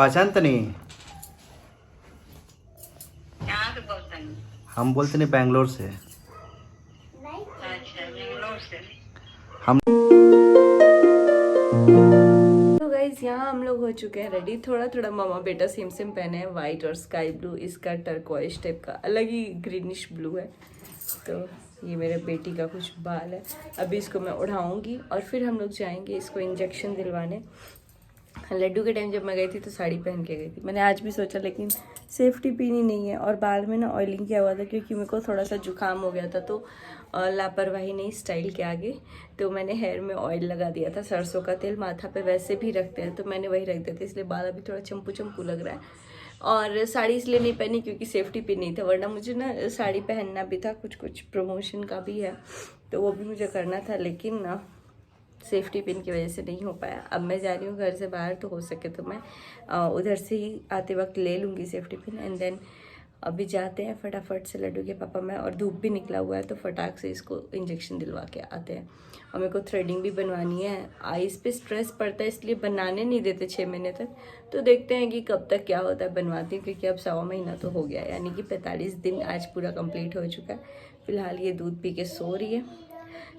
पहचान तो नहीं? कहाँ से बोलते हैं? हम बोलते नहीं, बैंगलोर से। अच्छा, बेंगलोर से। हम तो गाइज यहाँ हम लोग हो चुके हैं रेडी। थोड़ा थोड़ा मामा बेटा सेम सेम पहने हैं, वाइट और स्काई ब्लू। इसका टर्कोइश टाइप का अलग ही ग्रीनिश ब्लू है। तो ये मेरे बेटी का कुछ बाल है। अभी इसको मैं उड़ाऊंगी और फिर हम लोग जाएंगे इसको इंजेक्शन दिलवाने। लड्डू के टाइम जब मैं गई थी तो साड़ी पहन के गई थी। मैंने आज भी सोचा, लेकिन सेफ्टी पिन नहीं है और बाल में ना ऑयलिंग किया हुआ था क्योंकि मेरे को थोड़ा सा जुकाम हो गया था। तो लापरवाही नहीं स्टाइल के आगे, तो मैंने हेयर में ऑयल लगा दिया था। सरसों का तेल माथा पे वैसे भी रखते हैं तो मैंने वही रख दिया था, इसलिए बाल अभी थोड़ा चंपू चंपू लग रहा है। और साड़ी इसलिए नहीं पहनी क्योंकि सेफ्टी पिन नहीं था, वरना मुझे ना साड़ी पहनना भी था। कुछ प्रमोशन का भी है तो वो भी मुझे करना था, लेकिन ना सेफ्टी पिन की वजह से नहीं हो पाया। अब मैं जा रही हूँ घर से बाहर, तो हो सके तो मैं उधर से ही आते वक्त ले लूँगी सेफ्टी पिन। एंड देन अभी जाते हैं फटाफट से लड्डू के पापा मैं, और धूप भी निकला हुआ है तो फटाक से इसको इंजेक्शन दिलवा के आते हैं। और मेरे को थ्रेडिंग भी बनवानी है। आईज पे स्ट्रेस पड़ता है इसलिए बनाने नहीं देते 6 महीने तक। तो देखते हैं कि कब तक क्या होता है, बनवाती हूँ क्योंकि अब 1.25 महीना तो हो गया है, यानी कि 45 दिन आज पूरा कंप्लीट हो चुका है। फिलहाल ये दूध पी के सो रही है।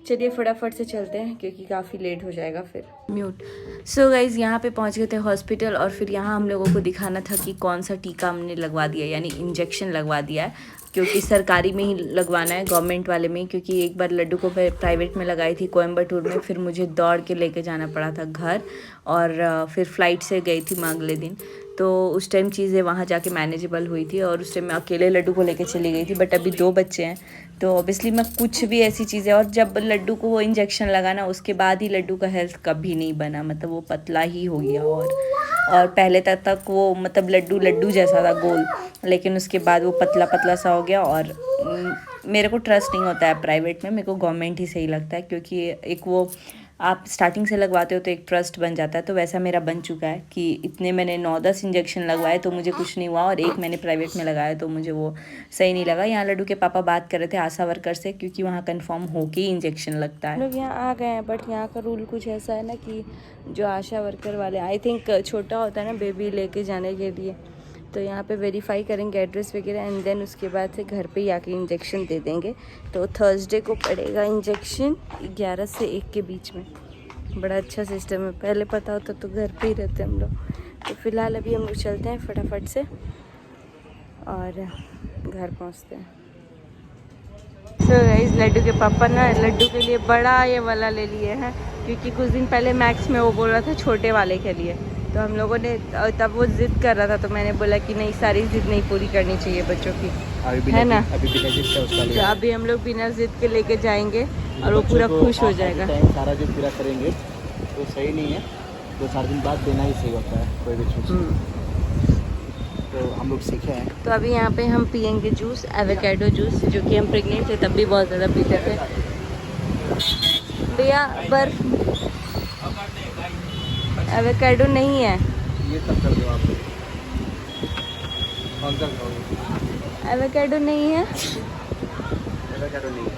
चलिए फटाफट से चलते हैं क्योंकि काफ़ी लेट हो जाएगा फिर। म्यूट। सो गाइज यहाँ पे पहुँच गए थे हॉस्पिटल, और फिर यहाँ हम लोगों को दिखाना था कि कौन सा टीका हमने लगवा दिया, यानी इंजेक्शन लगवा दिया है। क्योंकि सरकारी में ही लगवाना है, गवर्नमेंट वाले में। क्योंकि एक बार लड्डू को प्राइवेट में लगाई थी कोयम्बटूर में, फिर मुझे दौड़ के लेके जाना पड़ा था घर, और फिर फ्लाइट से गई थी मैं अगले दिन। तो उस टाइम चीज़ें वहाँ जाके मैनेजेबल हुई थी, और उस टाइम मैं अकेले लड्डू को लेके चली गई थी। बट अभी 2 बच्चे हैं तो ऑब्वियसली मैं कुछ भी ऐसी चीज़ें, और जब लड्डू को वो इंजेक्शन लगाना उसके बाद ही लड्डू का हेल्थ कभी नहीं बना, मतलब वो पतला ही हो गया। और पहले तक वो मतलब लड्डू जैसा था गोल, लेकिन उसके बाद वो पतला पतला सा हो गया। और मेरे को ट्रस्ट नहीं होता है प्राइवेट में, मेरे को गवर्नमेंट ही सही लगता है। क्योंकि एक वो आप स्टार्टिंग से लगवाते हो तो एक ट्रस्ट बन जाता है। तो वैसा मेरा बन चुका है कि इतने मैंने 9-10 इंजेक्शन लगवाए तो मुझे कुछ नहीं हुआ, और एक मैंने प्राइवेट में लगाया तो मुझे वो सही नहीं लगा। यहाँ लड्डू के पापा बात कर रहे थे आशा वर्कर से, क्योंकि वहाँ कंफर्म होके ही इंजेक्शन लगता है। लोग यहाँ आ गए हैं, बट यहाँ का रूल कुछ ऐसा है ना कि जो आशा वर्कर वाले, आई थिंक छोटा होता है ना बेबी लेके जाने के लिए, तो यहाँ पे वेरीफाई करेंगे एड्रेस वगैरह, एंड देन उसके बाद से घर पे ही आके इंजेक्शन दे देंगे। तो थर्सडे को पड़ेगा इंजेक्शन 11 से 1 के बीच में। बड़ा अच्छा सिस्टम है, पहले पता होता तो घर पे ही रहते हम लोग। तो फिलहाल अभी हम लोग चलते हैं फटाफट से और घर पहुँचते हैं। सो गाइस लड्डू के पापा ना लड्डू के लिए बड़ा ये वाला ले लिए हैं, क्योंकि कुछ दिन पहले मैक्स में वो बोल रहा था छोटे वाले के लिए। तो हम लोगों ने, तब वो जिद कर रहा था तो मैंने बोला कि नहीं, सारी जिद नहीं पूरी करनी चाहिए बच्चों की, है ना। तो अभी हम लोग बिना जिद के लेके जाएंगे और वो पूरा खुश हो जाएगा। सारा जिद पूरा करेंगे तो सही नहीं है, 2-4 दिन बाद देना ही सही होता है कोई भी चीज़। तो हम लोग सीखे हैं। तो अभी यहाँ पे हम पियेंगे जूस, एवोकाडो जूस, जो कि हम प्रेग्नेंट थे तब भी बहुत ज़्यादा पीते थे। भैया बर्फ, एवोकाडो नहीं है, ये सब कर दो आप। कौन सा खाओगे? एवोकाडो नहीं है। एवोकाडो नहीं है।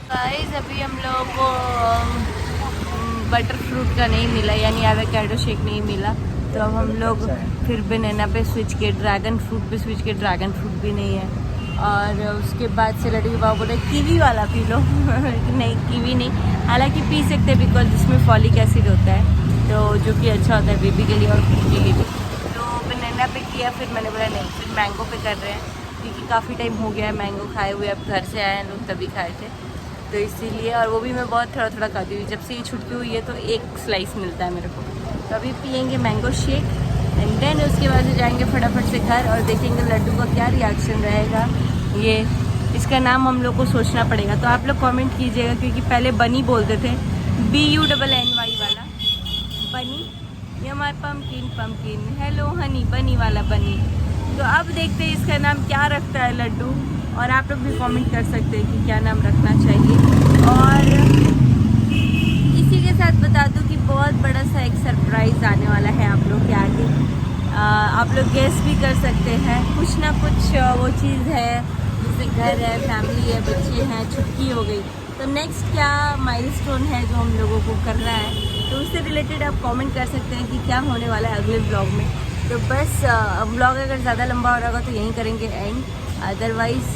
गाइस अभी हम लोगों को बटर फ्रूट का नहीं मिला, यानी एवोकाडो शेक नहीं मिला। तो अब हम लोग फिर बनाना पे स्विच किए, ड्रैगन फ्रूट पे स्विच किए, ड्रैगन फ्रूट भी नहीं है। और उसके बाद से लड्डू के बाबा बोले कीवी वाला पी लो नहीं कीवी नहीं, हालांकि पी सकते हैं बिकॉज जिसमें फॉलिक एसिड होता है, तो जो कि अच्छा होता है बेबी के लिए और खुद के लिए भी। तो बनाना पे किया, फिर मैंने बोला नहीं, फिर मैंगो पे कर रहे हैं क्योंकि काफ़ी टाइम हो गया है मैंगो खाए हुए। अब घर से आए हैं लोग तभी खाए थे, तो इसीलिए। और वो भी मैं बहुत थोड़ा थोड़ा खाती हूँ, जब से ये छुट्टी हुई है तो 1 स्लाइस मिलता है मेरे को। तो अभी पियेंगे मैंगो शेक, एंड देन उसके बाद से जाएंगे फटाफट से घर और देखेंगे लड्डू का क्या रिएक्शन रहेगा। ये इसका नाम हम लोग को सोचना पड़ेगा, तो आप लोग कमेंट कीजिएगा, क्योंकि पहले बनी बोलते थे, BUNNY वाला बनी, ये हमारा पम्पकिन, हेलो हनी, बनी वाला बनी। तो अब देखते हैं इसका नाम क्या रखता है लड्डू, और आप लोग भी कमेंट कर सकते हैं कि क्या नाम रखना चाहिए। और इसी के साथ बता दूं कि बहुत बड़ा सा एक सरप्राइज़ आने वाला है आप लोग के आगे। आप लोग गेस भी कर सकते हैं, कुछ ना कुछ वो चीज़ है, जैसे घर है, फैमिली है, बच्चे हैं, छुट्टी हो गई, तो नेक्स्ट क्या माइलस्टोन है जो हम लोगों को करना है, तो उससे रिलेटेड आप कमेंट कर सकते हैं कि क्या होने वाला है अगले ब्लॉग में। तो बस व्लॉग अगर ज़्यादा लंबा हो रहा होगा तो यहीं करेंगे एंड, अदरवाइज़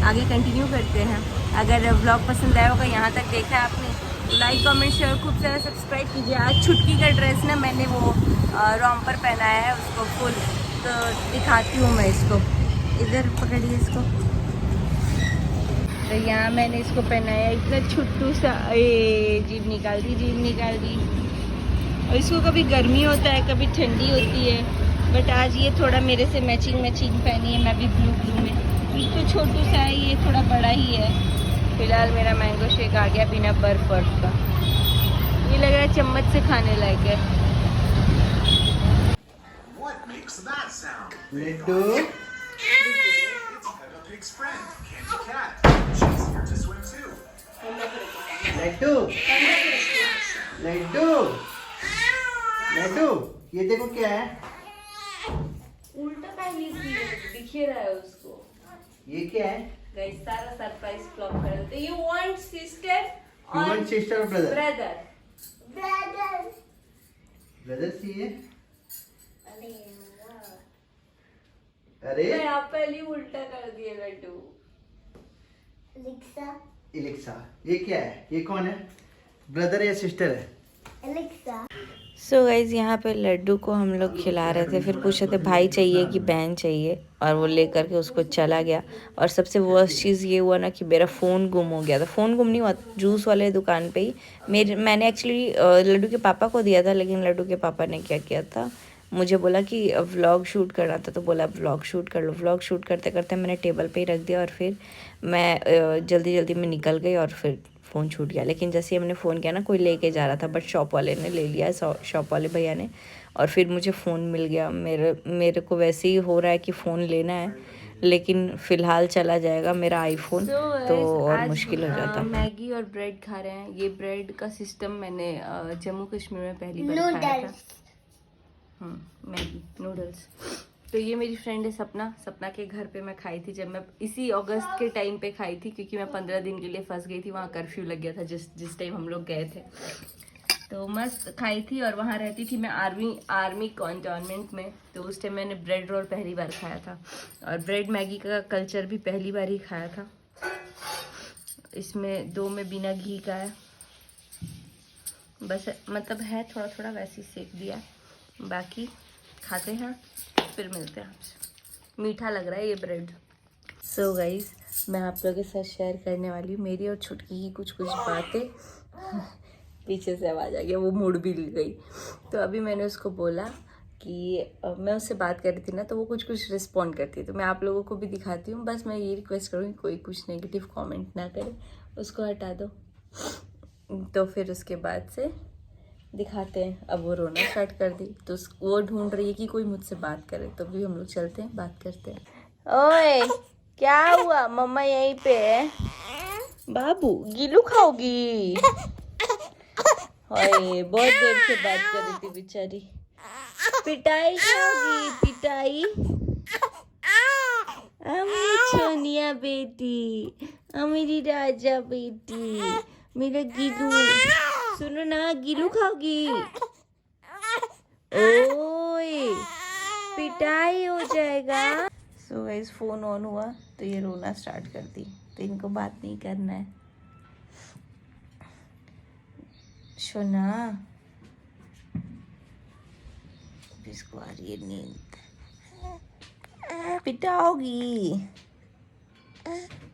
आगे कंटिन्यू करते हैं। अगर व्लॉग पसंद आया होगा, यहाँ तक देखा है आपने, तो लाइक कमेंट शेयर खूब सारा सब्सक्राइब कीजिए। आज छुटकी का ड्रेस ना मैंने वो रॉम्पर पहनाया है उसको फुल, तो दिखाती हूँ मैं इसको। इधर पकड़िए इसको। तो यहाँ मैंने इसको पहनाया, इतना छुट्टू सा, जीभ निकाल दी। और इसको कभी गर्मी होता है कभी ठंडी होती है, बट आज ये थोड़ा मेरे से मैचिंग पहनी है, मैं भी ब्लू में। ये तो छोटू सा है, ये थोड़ा बड़ा ही है। फिलहाल मेरा मैंगो शेक आ गया बिना बर्फ का। ये लग रहा है चम्मच से खाने लायक है। लड्डू लड्डू ये देखो क्या है, उल्टा पहली थी, दिख ही रहा है उसको। ये क्या है? गाइस सारा सरप्राइज फ्लॉप कर देते। यू वांट सिस्टर और ब्रदर ब्रदर चाहिए? अरे मैं आप पहले उल्टा कर दिए लड्डू। एलेक्सा ये क्या है? ये कौन है? ब्रदर या सिस्टर है? सो गाइज यहाँ पे लड्डू को हम लोग खिला रहे थे, फिर पूछे थे भाई चाहिए कि बहन चाहिए, और वो लेकर के उसको चला गया। और सबसे वर्स्ट चीज़ ये हुआ ना कि मेरा फ़ोन गुम हो गया था। फ़ोन गुम नहीं हुआ, जूस वाले दुकान पे ही मैंने एक्चुअली लड्डू के पापा को दिया था, लेकिन लड्डू के पापा ने क्या किया था, मुझे बोला कि व्लॉग शूट करना था, तो बोला व्लॉग शूट कर लो। व्लॉग शूट करते करते मैंने टेबल पे ही रख दिया, और फिर मैं जल्दी में निकल गई और फिर फ़ोन छूट गया। लेकिन जैसे ही हमने फ़ोन किया ना, कोई लेके जा रहा था, बट शॉप वाले ने ले लिया, शॉप वाले भैया ने, और फिर मुझे फ़ोन मिल गया। मेरे को वैसे ही हो रहा है कि फ़ोन लेना है, लेकिन फ़िलहाल चला जाएगा मेरा आईफोन, तो और मुश्किल हो जाता। मैगी और ब्रेड खा रहे हैं। ये ब्रेड का सिस्टम मैंने जम्मू कश्मीर में पहली बार खाया था। Maggi noodles. तो ये मेरी फ्रेंड है सपना के घर पे मैं खाई थी, जब मैं इसी अगस्त के टाइम पे खाई थी, क्योंकि मैं 15 दिन के लिए फंस गई थी, वहाँ कर्फ्यू लग गया था जिस टाइम हम लोग गए थे। तो मस्त खाई थी, और वहाँ रहती थी मैं आर्मी कैंटोनमेंट में, तो उस टाइम मैंने ब्रेड रोल पहली बार खाया था, और ब्रेड मैगी का कल्चर भी पहली बार ही खाया था। इसमें 2 में बिना घी का है, बस मतलब है थोड़ा वैसे ही सेक दिया। बाकी खाते हैं, फिर मिलते हैं आपसे। मीठा लग रहा है ये ब्रेड। सो गाइज मैं आप लोगों के साथ शेयर करने वाली हूँ मेरी और छुटकी की कुछ बातें। पीछे से आवाज़ आ गया, वो मुड़ भी गई। तो अभी मैंने उसको बोला कि मैं उससे बात कर रही थी ना, तो वो कुछ रिस्पॉन्ड करती है, तो मैं आप लोगों को भी दिखाती हूँ। बस मैं ये रिक्वेस्ट करूँगी कोई कुछ नेगेटिव कमेंट ना करे, उसको हटा दो। तो फिर उसके बाद से दिखाते हैं। अब वो रोना स्टार्ट कर दी, तो वो ढूंढ रही है कि कोई मुझसे बात करे, तो भी हम लोग चलते हैं, बात करते हैं। ओए क्या हुआ? मम्मा यहीं पे है। बाबू गिलू खाओगी? ओए बहुत देर से बात कर रही थी बेचारी। पिटाई खाओगी? पिटाई? मेरी सोनिया बेटी, मेरी राजा बेटी, मेरा गिलू। सुनो ना, गिलू खाओगी? ओए पिटाई हो जाएगा। सो गाइस फोन ऑन हुआ तो ये रोना स्टार्ट कर दी, तो इनको बात नहीं करना है। सोना इसको आ रही है नींद। पिटाओगी?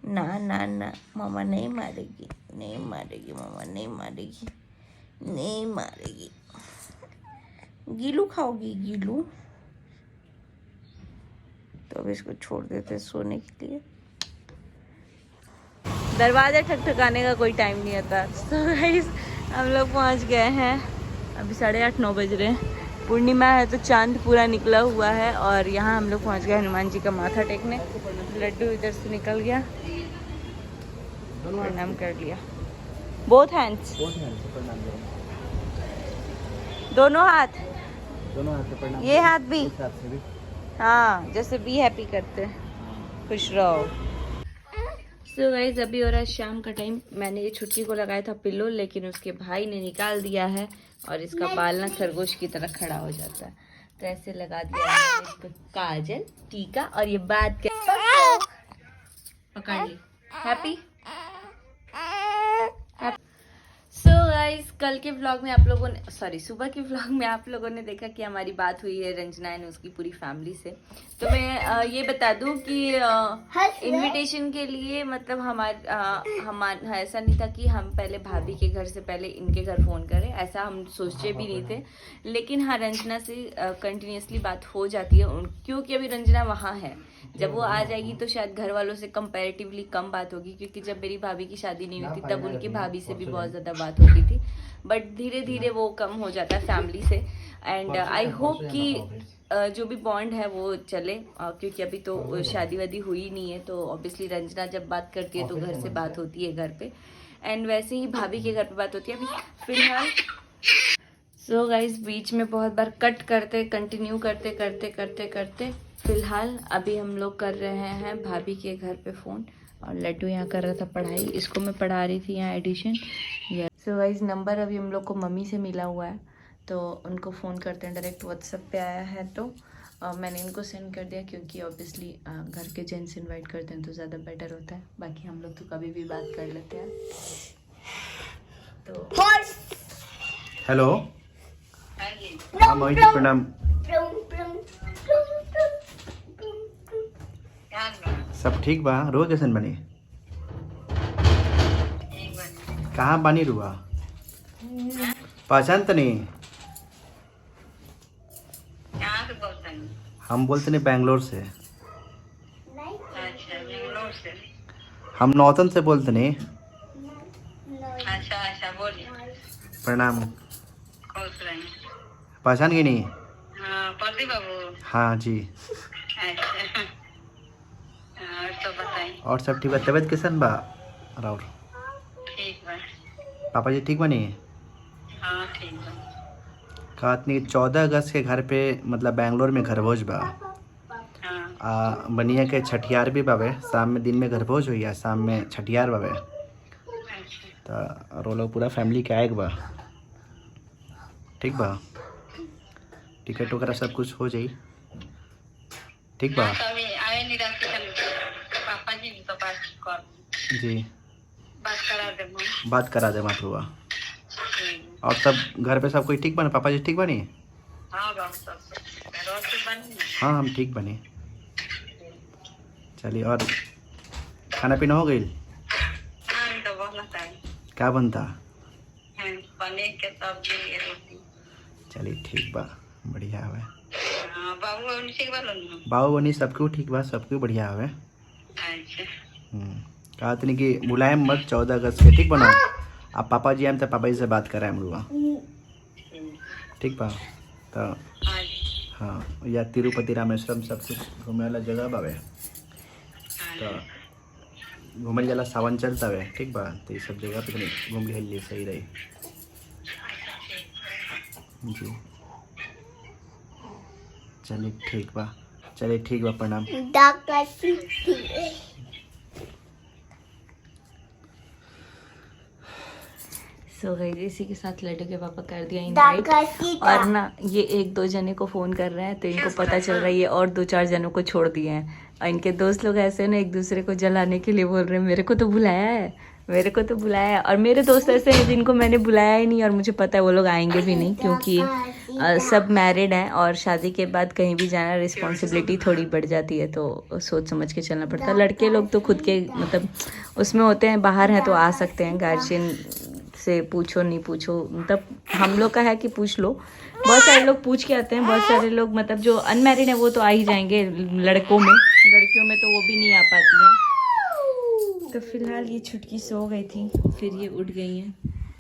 ना ना ना, मामा नहीं मारेगी, नहीं मारेगी, मामा नहीं मारेगी, नहीं मारेगी। गिलू खाओगी? गिलू? तो अब इसको छोड़ देते सोने के लिए। दरवाजा ठकठकाने का कोई टाइम नहीं आता। तो गाइस हम लोग पहुंच गए हैं, अभी 8:30-9 बज रहे हैं। पूर्णिमा है तो चांद पूरा निकला हुआ है, और यहाँ हम लोग पहुंच गए हनुमान जी का माथा टेकने। लड्डू इधर से निकल गया, प्रणाम कर लिया। बोथ हैंड्स, दोनों हाथ से प्रणाम। ये हाथ भी, हाँ जैसे बी हैप्पी करते हैं, खुश रहो। सो गाइस अभी हो रहा है शाम का टाइम। मैंने ये छुटकी को लगाया था पिल्लो, लेकिन उसके भाई ने निकाल दिया है, और इसका बाल ना खरगोश की तरह खड़ा हो जाता है। तो ऐसे लगा दिया मैंने इस पे काजल, टीका और ये बात कर पकड़ ली। हैप्पी सो गाइस, कल के व्लॉग में आप लोगों ने सुबह के व्लॉग में आप लोगों ने देखा कि हमारी बात हुई है रंजना एंड उसकी पूरी फैमिली से। तो मैं ये बता दूं कि इनविटेशन के लिए मतलब हमारा ऐसा नहीं था कि हम पहले भाभी के घर से पहले इनके घर फ़ोन करें, ऐसा हम सोचे भी नहीं थे। लेकिन हाँ, रंजना से कंटिन्यूसली बात हो जाती है क्योंकि अभी रंजना वहाँ है। जब वो आ जाएगी तो शायद घर वालों से कंपैरेटिवली कम बात होगी, क्योंकि जब मेरी भाभी की शादी नहीं हुई थी तब उनकी भाभी से भी बहुत ज़्यादा बात होती थी। बट धीरे धीरे वो कम हो जाता है फैमिली से। एंड आई होप कि जो भी बॉन्ड है वो चले, क्योंकि अभी तो शादी वादी हुई नहीं है। तो ऑब्वियसली रंजना जब बात करती है तो घर से बात होती है घर पे, एंड वैसे ही भाभी के घर पे बात होती है। अभी फिलहाल सो गाइस, बीच में बहुत बार कट करते कंटिन्यू करते करते करते करते फिलहाल अभी हम लोग कर रहे हैं भाभी के घर पे फ़ोन। और लड्डू यहाँ कर रहा था पढ़ाई, इसको मैं पढ़ा रही थी यहाँ एडिशन। सो गाइस, नंबर अभी हम लोग को मम्मी से मिला हुआ है, तो उनको फ़ोन करते हैं। डायरेक्ट व्हाट्सएप पे आया है तो मैंने इनको सेंड कर दिया, क्योंकि ऑब्वियसली घर के जेंट्स इनवाइट करते हैं तो ज़्यादा बेटर होता है। बाकी हम लोग तो कभी भी बात कर लेते हैं। तो हेलो, हाँ जी। हाँ मोहित जी, प्रणाम। क्या बा? सब ठीक बा? रुआ कैसन बनी? ठीक बा। कहाँ बानी रुआ? पहचान तो नहीं? कहाँ से बोलतनी? हम बोलते नहीं बेंगलोर से। अच्छा, बेंगलोर से। हम नौतन से बोलते नहीं। अच्छा अच्छा, बोलिए। प्रणाम। खुश रहिए। पहचान गई नहीं? हाँ, प्रदीप बाबू। हाँ जी। अच्छा, और तो बताइए। और सब ठीक बा? तबीयत कैसन बा राउर? ठीक बा। पापा जी ठीक बनी? हाँ, ठीक बा। कहत नहीं 14 अगस्त के घर पे मतलब बेंगलोर में घर भोज बा। हाँ। बनिया के छठियार भी बावे, शाम में दिन में घर भोज हुई है, शाम में छठियार बावे। अच्छा। तो रो लोग पूरा फैमिली के आएगा बा। ठीक बा? टिकट वगैरह सब कुछ हो जाई। ठीक बा? हाँ, तो अभी आए नहीं रहते हैं। पापा जी भी तो बात कर। जी, बात करा दे। बात करा दे मत हुआ। और सब घर पे सब कोई ठीक बने? पापा जी ठीक बनी? हाँ, बात सब रोज से बनी। हाँ, हम ठीक बने। चलिए, और खाना पीना हो गई? हाँ, तो बहुत है। क्या बनता? पनीर के सब्जी रोटी। चलिए ठीक बा, बढ़िया हवे। हाँ, बाबू ठीक बा लोग? बाबू बनी सबको ठीक बा, सबको बढ़िया हवे। अच्छा। कहा तनी कि बुलाएम मत 14 अगस्त के, ठीक बना? आप पापा जी आए तो पापा जी से बात कराए हम लोग, ठीक बा? तो हाँ, या तिरुपति रामेश्वरम सब कुछ घूमे वाला जगह बावे, तो घूमल जाला, सावन चलता है, ठीक बा? तो ये सब जगह पे घूम लिए सही रही जी। चलिए ठीक बा, चलिए ठीक बा, प्रणाम। सो गाइस, इसी के साथ लड्डू के पापा कर दिया इनवाइट। और ना ये 1-2 जने को फ़ोन कर रहे हैं, तो इनको पता चल रहा है ये और 2-4 जनों को छोड़ दिए हैं। और इनके दोस्त लोग ऐसे ना एक दूसरे को जलाने के लिए बोल रहे हैं, मेरे को तो बुलाया है, मेरे को तो बुलाया है। और मेरे दोस्त ऐसे हैं जिनको मैंने बुलाया ही नहीं, और मुझे पता है वो लोग आएंगे भी नहीं, क्योंकि सब मैरिड हैं और शादी के बाद कहीं भी जाना रिस्पॉन्सिबिलिटी थोड़ी बढ़ जाती है, तो सोच समझ के चलना पड़ता है। लड़के लोग तो खुद के मतलब उसमें होते हैं, बाहर हैं तो आ सकते हैं, गार्जियन से पूछो नहीं पूछो, मतलब हम लोग का है कि पूछ लो। बहुत सारे लोग पूछ के आते हैं, बहुत सारे लोग मतलब जो अनमैरिड है वो तो आ ही जाएंगे लड़कों में, लड़कियों में तो वो भी नहीं आ पाती हैं। तो फिलहाल ये छुटकी सो गई थी, फिर ये उठ गई हैं,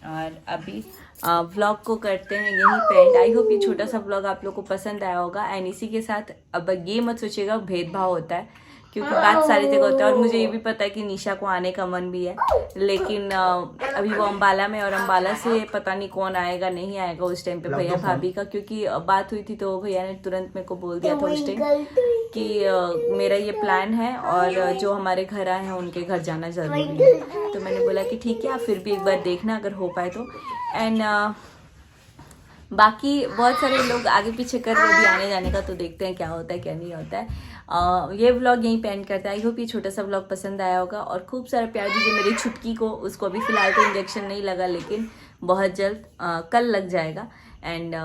और अभी व्लॉग को करते हैं यहीं पे एंड। आई होप ये छोटा सा व्लॉग आप लोग को पसंद आया होगा। एंड इसी के साथ अब ये मत सोचिएगा भेदभाव होता है, क्योंकि बात सारी जगह होता है। और मुझे ये भी पता है कि निशा को आने का मन भी है, लेकिन अभी वो अम्बाला में, और अम्बाला से पता नहीं कौन आएगा नहीं आएगा उस टाइम पे, भैया भाभी का, क्योंकि बात हुई थी तो भैया ने तुरंत मेरे को बोल दिया था उस टाइम कि मेरा ये प्लान है और जो हमारे घर आए हैं उनके घर जाना जरूरी है। तो मैंने बोला कि ठीक है, आप फिर भी एक बार देखना अगर हो पाए तो। एंड बाकी बहुत सारे लोग आगे पीछे कर रहे भी आने जाने का, तो देखते हैं क्या होता है क्या नहीं होता है। ये व्लॉग यहीं पे एंड करता है। आई होप ये छोटा सा व्लॉग पसंद आया होगा, और खूब सारा प्यार दीजिए मेरी छुटकी को। उसको अभी फिलहाल तो इंजेक्शन नहीं लगा, लेकिन बहुत जल्द कल लग जाएगा। एंड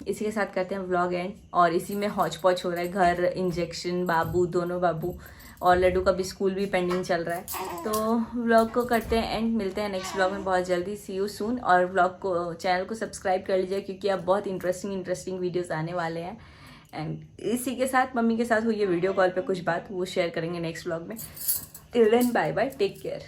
इसी के साथ करते हैं व्लॉग एंड। और इसी में हौच पौच हो रहा है, घर, इंजेक्शन, बाबू, दोनों बाबू, और लड्डू का भी स्कूल भी पेंडिंग चल रहा है। तो व्लॉग को करते हैं एंड, मिलते हैं नेक्स्ट व्लॉग में बहुत जल्दी। सी यू सून। और व्लॉग को, चैनल को सब्सक्राइब कर लीजिए, क्योंकि अब बहुत इंटरेस्टिंग वीडियोस आने वाले हैं। एंड इसी के साथ मम्मी के साथ हुई है वीडियो कॉल पे कुछ बात, वो शेयर करेंगे नेक्स्ट व्लॉग में। Till then bye bye, take care.